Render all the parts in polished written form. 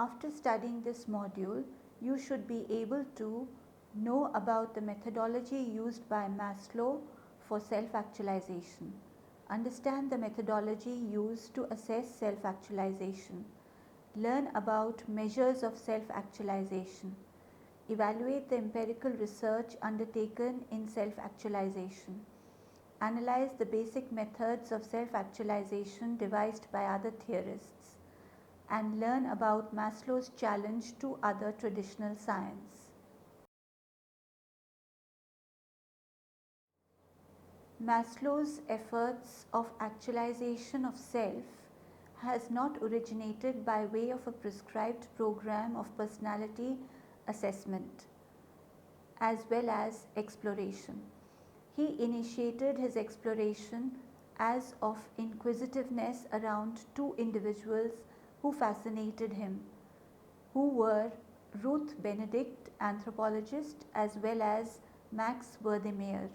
After studying this module, you should be able to know about the methodology used by Maslow for self-actualization. Understand the methodology used to assess self-actualization. Learn about measures of self-actualization. Evaluate the empirical research undertaken in self-actualization. Analyze the basic methods of self-actualization devised by other theorists. And learn about Maslow's challenge to other traditional science. Maslow's efforts of actualization of self has not originated by way of a prescribed program of personality assessment as well as exploration. He initiated his exploration as of inquisitiveness around two individuals who fascinated him, who were Ruth Benedict, anthropologist, as well as Max Wertheimer.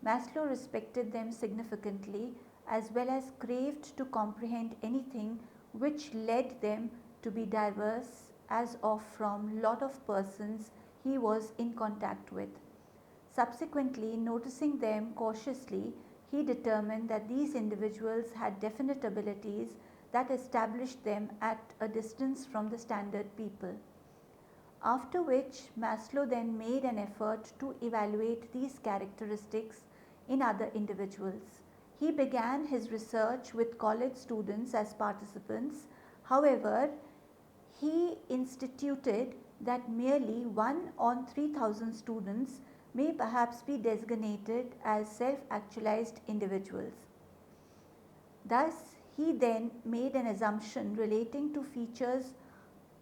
Maslow respected them significantly as well as craved to comprehend anything which led them to be diverse as of from lot of persons he was in contact with. Subsequently, noticing them cautiously, he determined that these individuals had definite abilities that established them at a distance from the standard people. After which, Maslow then made an effort to evaluate these characteristics in other individuals. He began his research with college students as participants. However, he instituted that merely 1 on 3,000 students may perhaps be designated as self-actualized individuals. Thus, he then made an assumption relating to features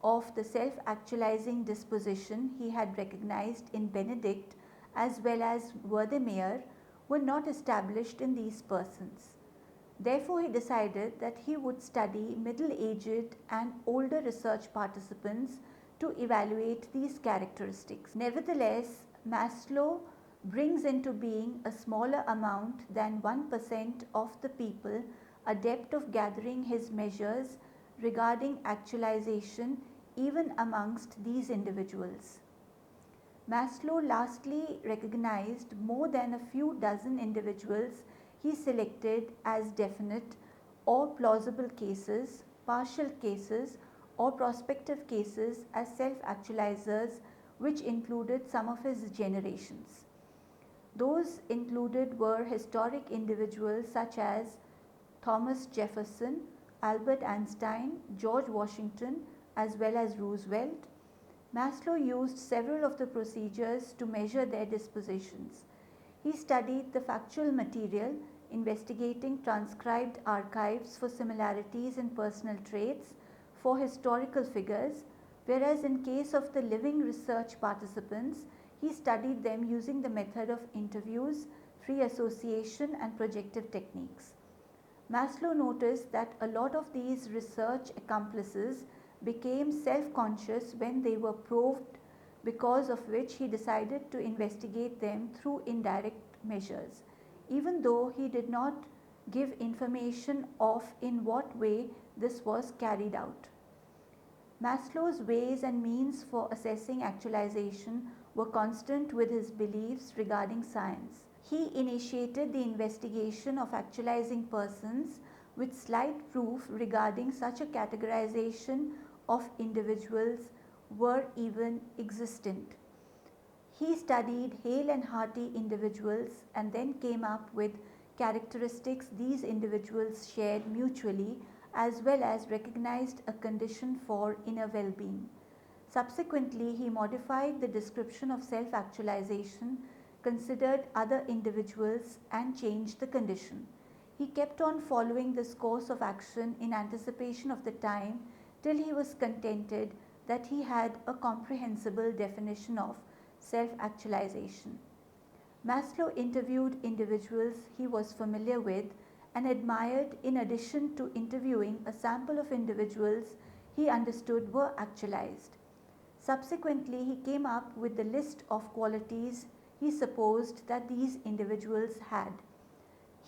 of the self-actualizing disposition he had recognized in Benedict as well as Wertheimer were not established in these persons. Therefore, he decided that he would study middle-aged and older research participants to evaluate these characteristics. Nevertheless, Maslow brings into being a smaller amount than 1% of the people adept of gathering his measures regarding actualization even amongst these individuals. Maslow lastly recognized more than a few dozen individuals he selected as definite or plausible cases, partial cases, or prospective cases as self-actualizers, which included some of his generations. Those included were historic individuals such as Thomas Jefferson, Albert Einstein, George Washington, as well as Roosevelt. Maslow used several of the procedures to measure their dispositions. He studied the factual material, investigating transcribed archives for similarities in personal traits for historical figures, whereas in case of the living research participants, he studied them using the method of interviews, free association, and projective techniques. Maslow noticed that a lot of these research accomplices became self-conscious when they were probed, because of which he decided to investigate them through indirect measures, even though he did not give information of in what way this was carried out. Maslow's ways and means for assessing actualization were constant with his beliefs regarding science. He initiated the investigation of actualizing persons with slight proof regarding such a categorization of individuals were even existent. He studied hale and hearty individuals and then came up with characteristics these individuals shared mutually, as well as recognized a condition for inner well-being. Subsequently, he modified the description of self-actualization, considered other individuals, and changed the condition. He kept on following this course of action in anticipation of the time till he was contented that he had a comprehensible definition of self-actualization. Maslow interviewed individuals he was familiar with and admired, in addition to interviewing a sample of individuals he understood were actualized. Subsequently, he came up with the list of qualities he supposed that these individuals had.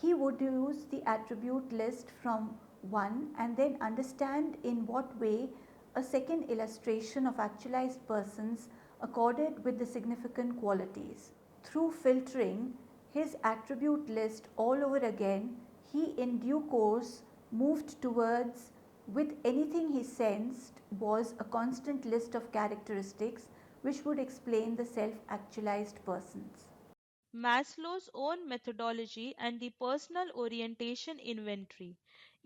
He would use the attribute list from 1 and then understand in what way A second illustration of actualized persons accorded with the significant qualities. Through filtering his attribute list all over again, he in due course moved towards with anything he sensed was a constant list of characteristics which would explain the self actualized persons. Maslow's own methodology and the personal orientation inventory.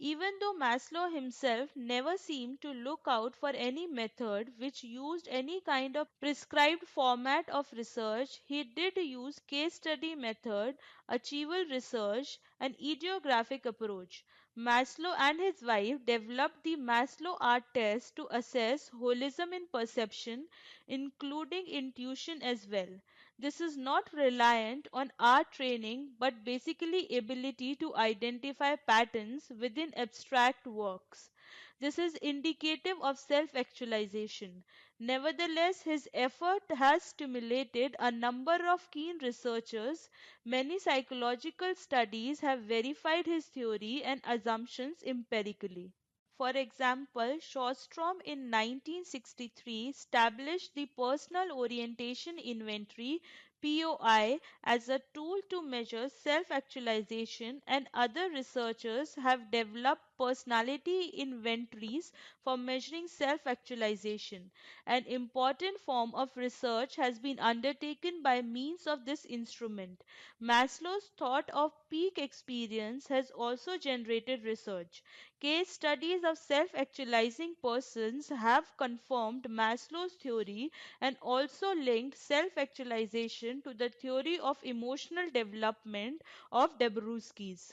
Even though Maslow himself never seemed to look out for any method which used any kind of prescribed format of research, he did use case study method, achieval research, and idiographic approach. Maslow and his wife developed the Maslow art test to assess holism in perception, including intuition as well. This is not reliant on our training but basically ability to identify patterns within abstract works. This is indicative of self-actualization. Nevertheless, his effort has stimulated a number of keen researchers. Many psychological studies have verified his theory and assumptions empirically. For example, Shostrom in 1963 established the Personal Orientation Inventory (POI) as a tool to measure self-actualization, and other researchers have developed personality inventories for measuring self-actualization. An important form of research has been undertaken by means of this instrument. Maslow's thought of peak experience has also generated research. Case studies of self-actualizing persons have confirmed Maslow's theory and also linked self-actualization to the theory of emotional development of Dabrowski's.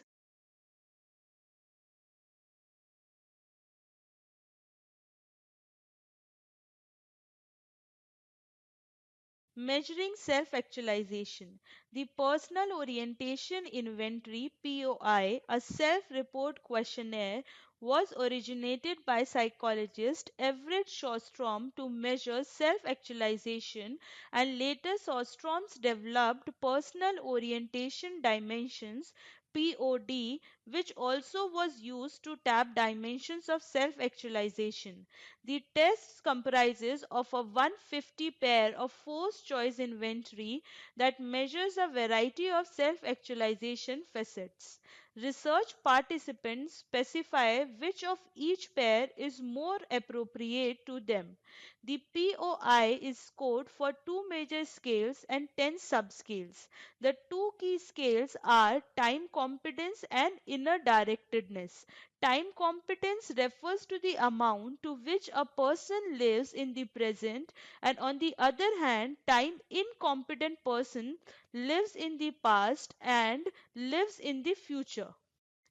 Measuring self-actualization. The Personal Orientation Inventory (POI), a self-report questionnaire, was originated by psychologist Everett Shostrom to measure self-actualization, and later Shostrom's developed Personal Orientation Dimensions (POD), which also was used to tap dimensions of self-actualization. The test comprises of a 150 pair of forced choice inventory that measures a variety of self-actualization facets. Research participants specify which of each pair is more appropriate to them. The POI is scored for two major scales and 10 subscales. The two key scales are time competence and inner directedness. Time competence refers to the amount to which a person lives in the present, and on the other hand, time incompetent person lives in the past and lives in the future.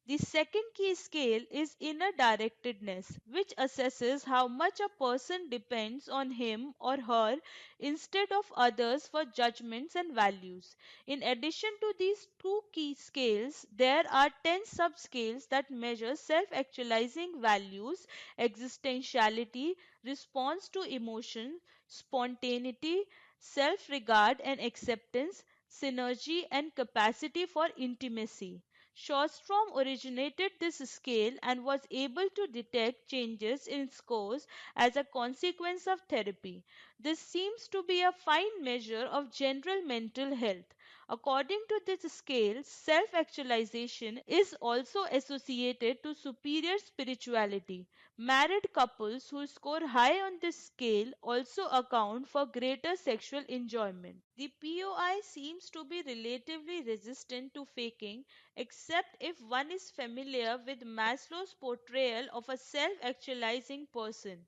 The second key scale is inner directedness, which assesses how much a person depends on him or her instead of others for judgments and values. In addition to these two key scales, there are 10 subscales that measure self-actualizing values: existentiality, response to emotion, spontaneity, self-regard and acceptance, synergy, and capacity for intimacy. Shostrom originated this scale and was able to detect changes in scores as a consequence of therapy. This seems to be a fine measure of general mental health. According to this scale, self-actualization is also associated to superior spirituality. Married couples who score high on this scale also account for greater sexual enjoyment. The POI seems to be relatively resistant to faking, except if one is familiar with Maslow's portrayal of a self-actualizing person.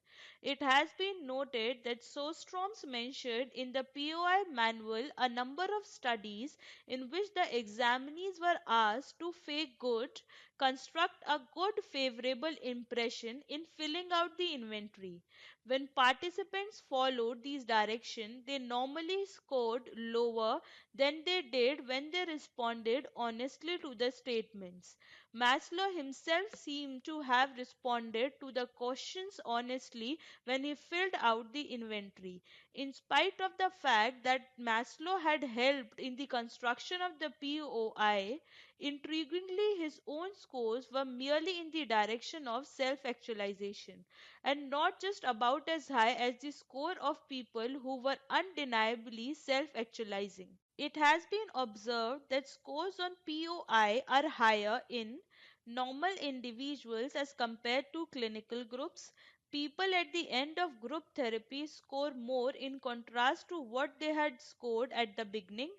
It has been noted that Sostrom's mentioned in the POI manual a number of studies in which the examinees were asked to fake good, construct a good favorable impression in filling out the inventory. When participants followed these directions, they normally scored lower than they did when they responded honestly to the statements. Maslow himself seemed to have responded to the questions honestly when he filled out the inventory. In spite of the fact that Maslow had helped in the construction of the POI, Intriguingly, his own scores were merely in the direction of self actualization and not just about as high as the score of people who were undeniably self actualizing. It has been observed that scores on POI are higher in normal individuals as compared to clinical groups. People at the end of group therapy score more in contrast to what they had scored at the beginning.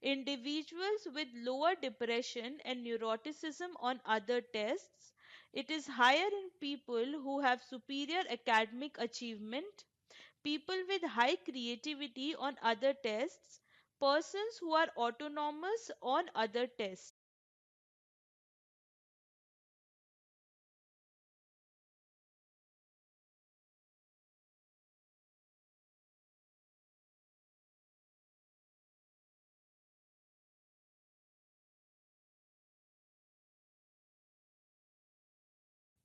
Individuals with lower depression and neuroticism on other tests. It is higher in people who have superior academic achievement, people with high creativity on other tests, persons who are autonomous on other tests.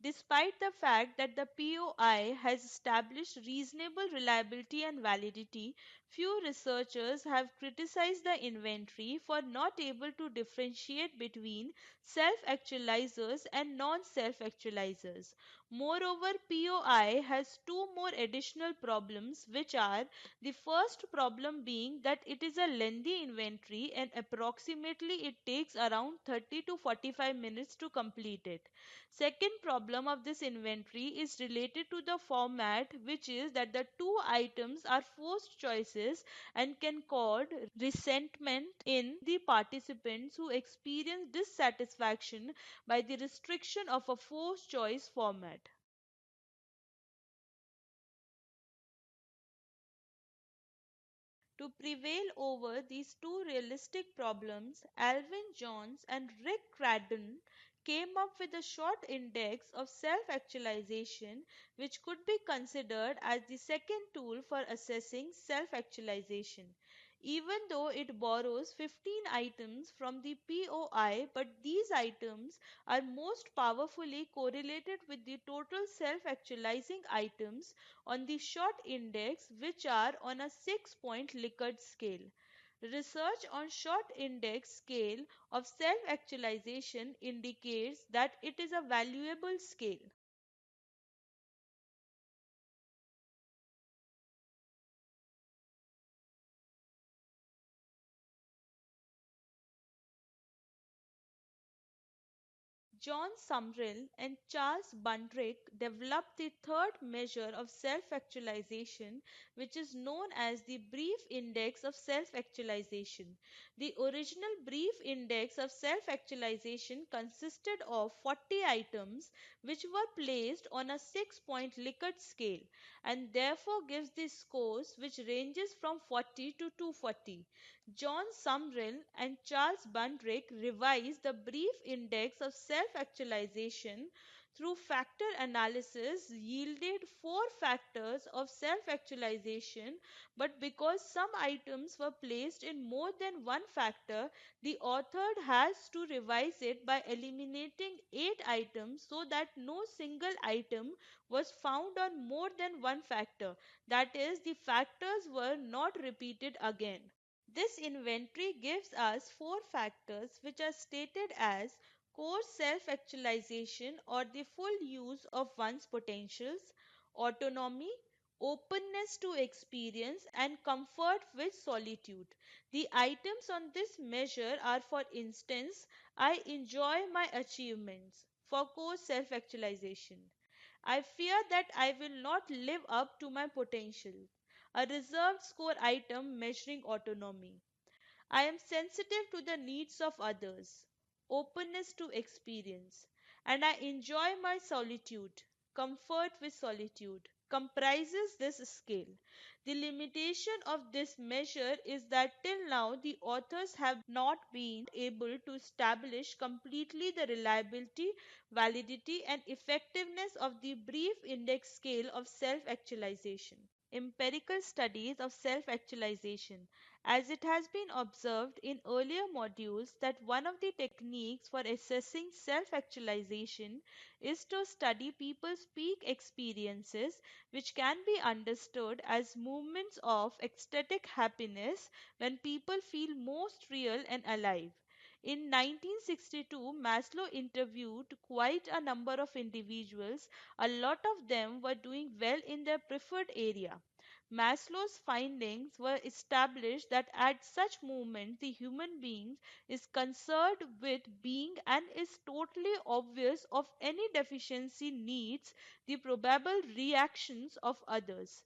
Despite the fact that the POI has established reasonable reliability and validity, few researchers have criticized the inventory for not able to differentiate between self-actualizers and non-self-actualizers. Moreover, POI has two more additional problems, which are the first problem being that it is a lengthy inventory and approximately it takes around 30 to 45 minutes to complete it. Second problem of this inventory is related to the format, which is that the two items are forced choices and can cause resentment in the participants who experience dissatisfaction by the restriction of a forced choice format. To prevail over these two realistic problems, Alvin Jones and Rick Cradden came up with a short index of self actualization, which could be considered as the second tool for assessing self actualization. Even though it borrows 15 items from the POI, but these items are most powerfully correlated with the total self actualizing items on the short index, which are on a 6-point Likert scale. Research on short index scale of self actualization indicates that it is a valuable scale. John Sumrall and Charles Bundrick developed the third measure of self-actualization, which is known as the Brief Index of Self-Actualization. The original Brief Index of Self-Actualization consisted of 40 items which were placed on a 6-point Likert scale and therefore gives the scores which ranges from 40 to 240. John Sumrall and Charles Bundrick revised the brief index of self-actualization through factor analysis yielded four factors of self-actualization, but because some items were placed in more than one factor, the author has to revise it by eliminating 8 items so that no single item was found on more than one factor. That is, the factors were not repeated again. This inventory gives us four factors which are stated as core self-actualization or the full use of one's potentials, autonomy, openness to experience and comfort with solitude. The items on this measure are, for instance, I enjoy my achievements for core self-actualization. I fear that I will not live up to my potential. A reserved score item measuring autonomy. I am sensitive to the needs of others, openness to experience, and I enjoy my solitude. Comfort with solitude comprises this scale. The limitation of this measure is that till now the authors have not been able to establish completely the reliability, validity, and effectiveness of the brief index scale of self actualization. Empirical studies of self actualization. As it has been observed in earlier modules that one of the techniques for assessing self actualization is to study people's peak experiences, which can be understood as moments of ecstatic happiness when people feel most real and alive. In 1962, Maslow interviewed quite a number of individuals. A lot of them were doing well in their preferred area. Maslow's findings were established that at such moment the human being is concerned with being and is totally obvious of any deficiency needs the probable reactions of others.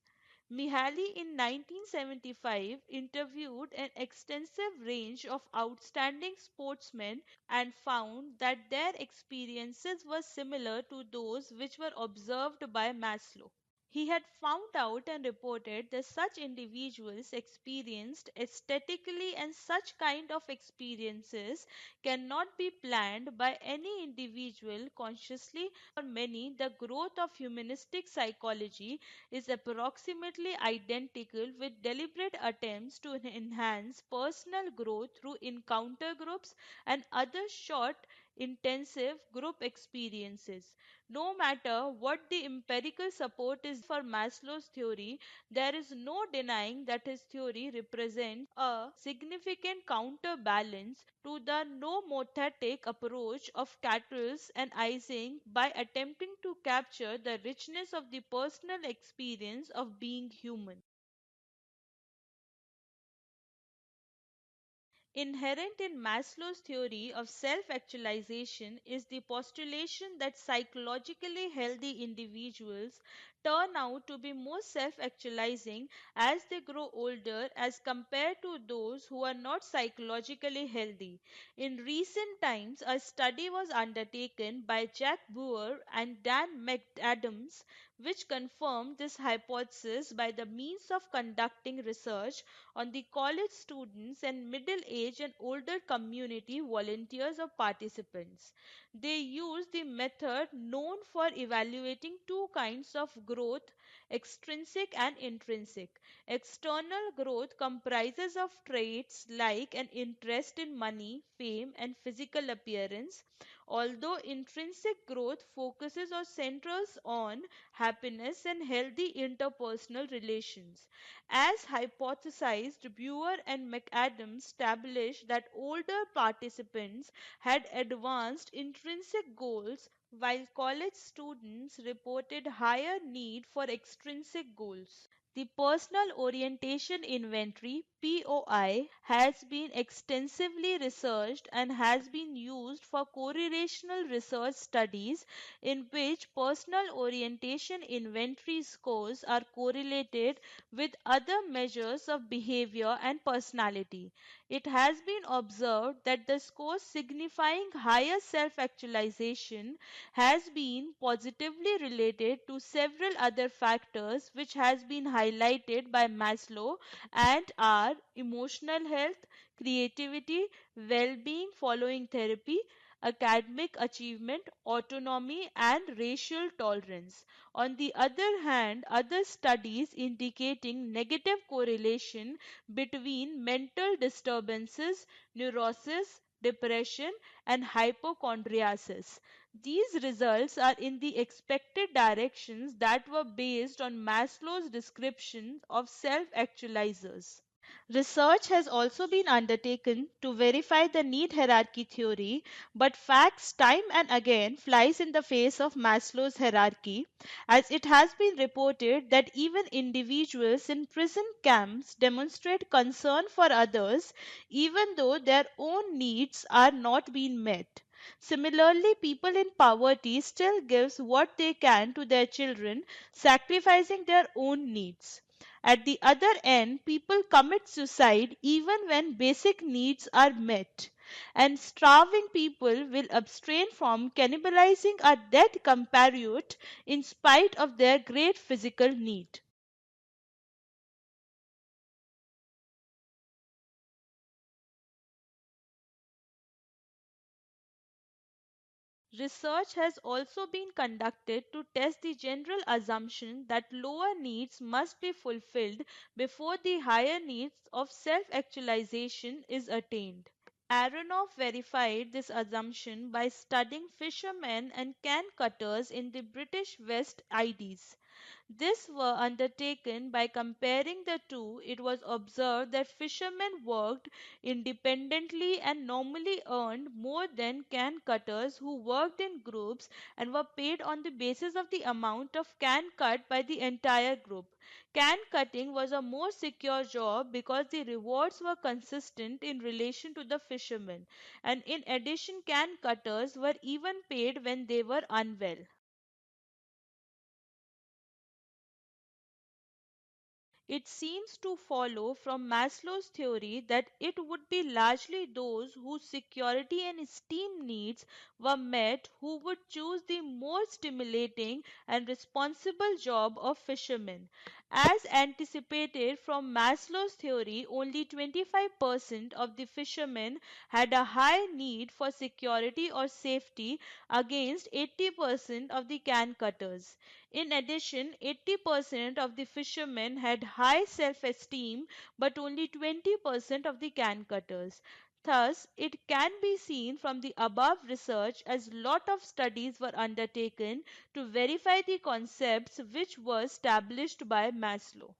Mihaly in 1975 interviewed an extensive range of outstanding sportsmen and found that their experiences were similar to those which were observed by Maslow. He had found out and reported that such individuals experienced aesthetically, and such kind of experiences cannot be planned by any individual consciously. For many, the growth of humanistic psychology is approximately identical with deliberate attempts to enhance personal growth through encounter groups and other short, intensive group experiences. No matter what the empirical support is for Maslow's theory, there is no denying that his theory represents a significant counterbalance to the nomothetic approach of Cattell's and Ising by attempting to capture the richness of the personal experience of being human. Inherent in Maslow's theory of self actualization is the postulation that psychologically healthy individuals turn out to be more self actualizing as they grow older as compared to those who are not psychologically healthy. In recent times, a study was undertaken by Jack Boer and Dan McAdams which confirmed this hypothesis by the means of conducting research on the college students and middle-aged and older community volunteers or participants. They used the method known for evaluating two kinds of growth, extrinsic and intrinsic. External growth comprises of traits like an interest in money, fame and physical appearance, although intrinsic growth focuses or centers on happiness and healthy interpersonal relations. As hypothesized, Brewer and McAdams established that older participants had advanced intrinsic goals while college students reported higher need for extrinsic goals. The Personal Orientation Inventory (POI) has been extensively researched and has been used for correlational research studies in which personal orientation inventory scores are correlated with other measures of behavior and personality. It has been observed that the score signifying higher self-actualization has been positively related to several other factors which has been highlighted by Maslow and are emotional health, creativity, well-being following therapy, academic achievement, autonomy, and racial tolerance. On the other hand, other studies indicating negative correlation between mental disturbances, neurosis, depression, and hypochondriasis. These results are in the expected directions that were based on Maslow's description of self-actualizers. Research has also been undertaken to verify the need hierarchy theory, but facts time and again flies in the face of Maslow's hierarchy, as it has been reported that even individuals in prison camps demonstrate concern for others even though their own needs are not being met. Similarly, people in poverty still gives what they can to their children, sacrificing their own needs. At the other end, people commit suicide even when basic needs are met. And starving people will abstain from cannibalizing a dead compatriot in spite of their great physical need. Research has also been conducted to test the general assumption that lower needs must be fulfilled before the higher needs of self-actualization is attained. Aronoff verified this assumption by studying fishermen and can cutters in the British West Indies. This were undertaken by comparing the two. It was observed that fishermen worked independently and normally earned more than can cutters who worked in groups and were paid on the basis of the amount of can cut by the entire group. Can cutting was a more secure job because the rewards were consistent in relation to the fishermen, and in addition, can cutters were even paid when they were unwell. It seems to follow from Maslow's theory that it would be largely those whose security and esteem needs were met who would choose the more stimulating and responsible job of fisherman. As anticipated from Maslow's theory, only 25% of the fishermen had a high need for security or safety against 80% of the can cutters. In addition, 80% of the fishermen had high self-esteem, but only 20% of the can cutters. Thus, it can be seen from the above research as lot of studies were undertaken to verify the concepts which were established by Maslow.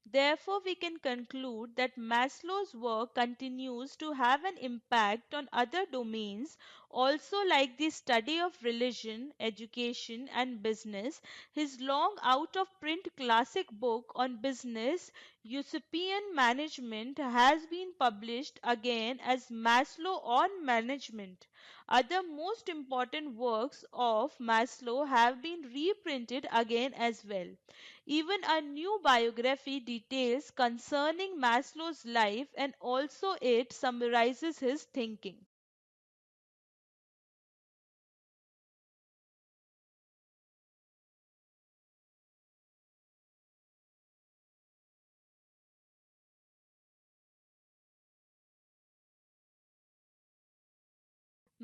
Therefore, we can conclude that Maslow's work continues to have an impact on other domains also, like the study of religion, education, and business. His long out of print classic book on business, Utopian Management, has been published again as Maslow on Management. Other most important works of Maslow have been reprinted again as well. Even a new biography details concerning Maslow's life, and also it summarizes his thinking.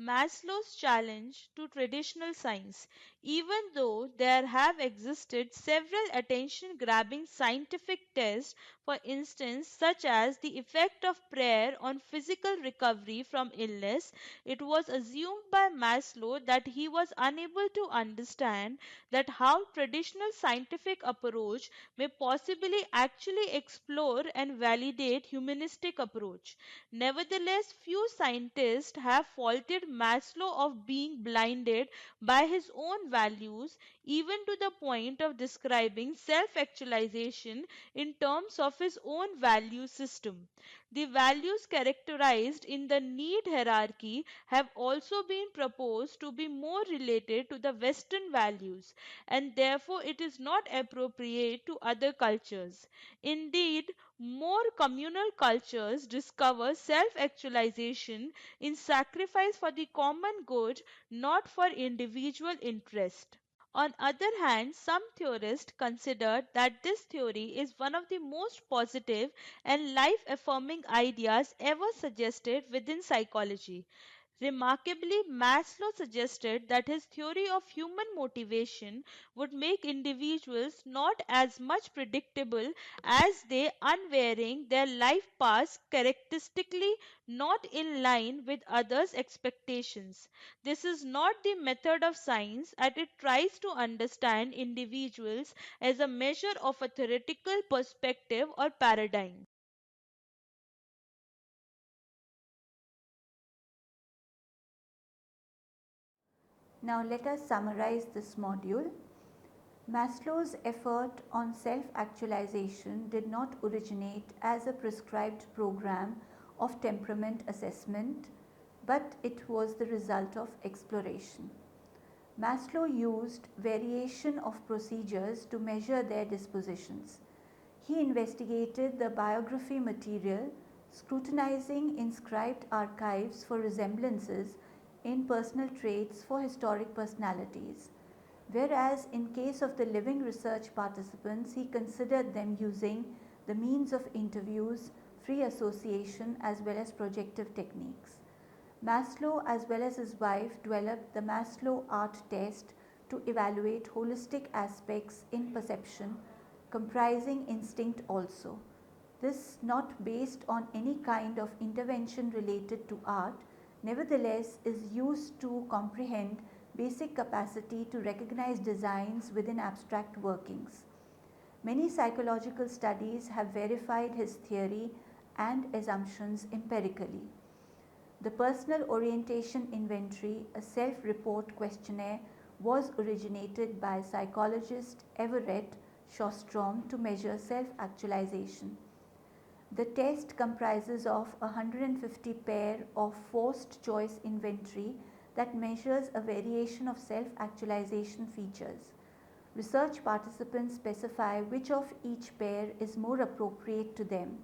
Maslow's challenge to traditional science. Even though there have existed several attention grabbing scientific tests, for instance, such as the effect of prayer on physical recovery from illness, it was assumed by Maslow that he was unable to understand that how traditional scientific approach may possibly actually explore and validate humanistic approach. Nevertheless, few scientists have faulted Maslow of being blinded by his own values, even to the point of describing self actualization in terms of his own value system. The values characterized in the need hierarchy have also been proposed to be more related to the Western values, and therefore it is not appropriate to other cultures. Indeed, more communal cultures discover self actualization in sacrifice for the common good, not for individual interest. On other hand, some theorists consider that this theory is one of the most positive and life-affirming ideas ever suggested within psychology. Remarkably, Maslow suggested that his theory of human motivation would make individuals not as much predictable as they unvarying their life paths characteristically not in line with others' expectations. This is not the method of science as it tries to understand individuals as a measure of a theoretical perspective or paradigm. Now let us summarize this module. Maslow's effort on self-actualization did not originate as a prescribed program of temperament assessment, but it was the result of exploration. Maslow used variation of procedures to measure their dispositions. He investigated the biography material, scrutinizing inscribed archives for resemblances in personal traits for historic personalities. Whereas in case of the living research participants, he considered them using the means of interviews, free association as well as projective techniques. Maslow as well as his wife developed the Maslow art test to evaluate holistic aspects in perception comprising instinct also. This not based on any kind of intervention related to art, nevertheless is used to comprehend basic capacity to recognize designs within abstract workings. Many psychological studies have verified his theory and assumptions empirically. The Personal Orientation Inventory, a self-report questionnaire, was originated by psychologist Everett Shostrom to measure self-actualization. The test comprises of a 150 pair of forced choice inventory that measures a variation of self-actualization features. Research participants specify which of each pair is more appropriate to them.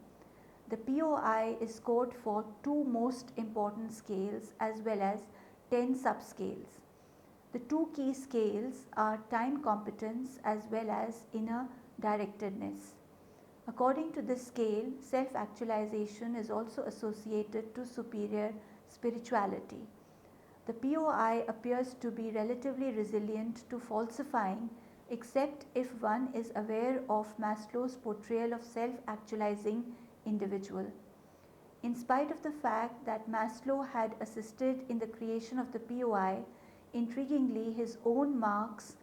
The POI is scored for 2 most important scales as well as 10 subscales. The 2 key scales are time competence as well as inner directedness. According to this scale, self-actualization is also associated to superior spirituality. The POI appears to be relatively resilient to falsifying except if one is aware of Maslow's portrayal of self-actualizing individual. In spite of the fact that Maslow had assisted in the creation of the POI, intriguingly his own marks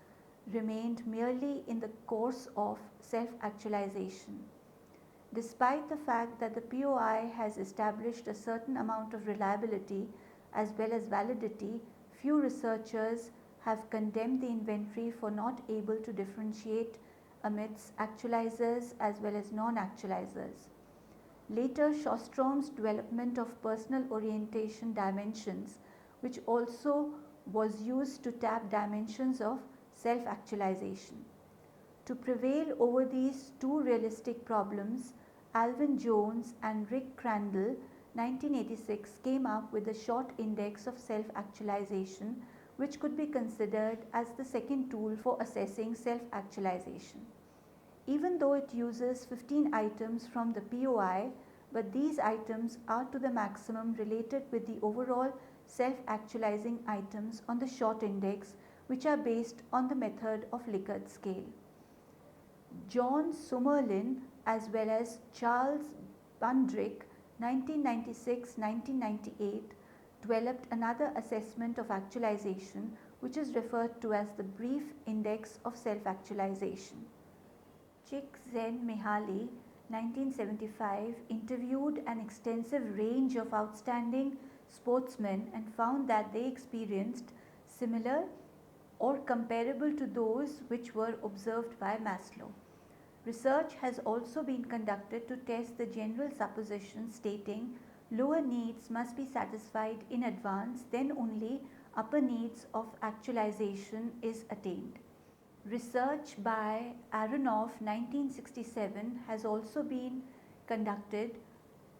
remained merely in the course of self-actualization. Despite the fact that the POI has established a certain amount of reliability as well as validity, few researchers have condemned the inventory for not able to differentiate amidst actualizers as well as non-actualizers. Later, Shostrom's development of personal orientation dimensions, which also was used to tap dimensions of self-actualization. To prevail over these two realistic problems, Alvin Jones and Rick Crandall 1986 came up with a short index of self-actualization, which could be considered as the second tool for assessing self-actualization. Even though it uses 15 items from the POI, but these items are to the maximum related with the overall self-actualizing items on the short index, which are based on the method of Likert scale. John Summerlin as well as Charles Bundrick 1996-1998 developed another assessment of actualization, which is referred to as the brief index of self-actualization. Csikszentmihalyi 1975 interviewed an extensive range of outstanding sportsmen and found that they experienced similar or comparable to those which were observed by Maslow. Research has also been conducted to test the general supposition stating lower needs must be satisfied in advance, then only upper needs of actualization is attained. Research by Aronoff 1967 has also been conducted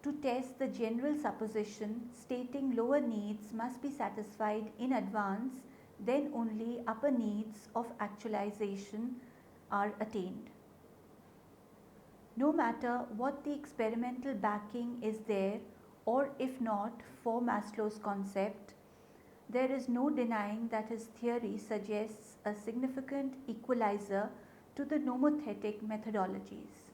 to test the general supposition stating lower needs must be satisfied in advance, then only upper needs of actualization are attained. No matter what the experimental backing is there or if not for Maslow's concept, there is no denying that his theory suggests a significant equalizer to the nomothetic methodologies.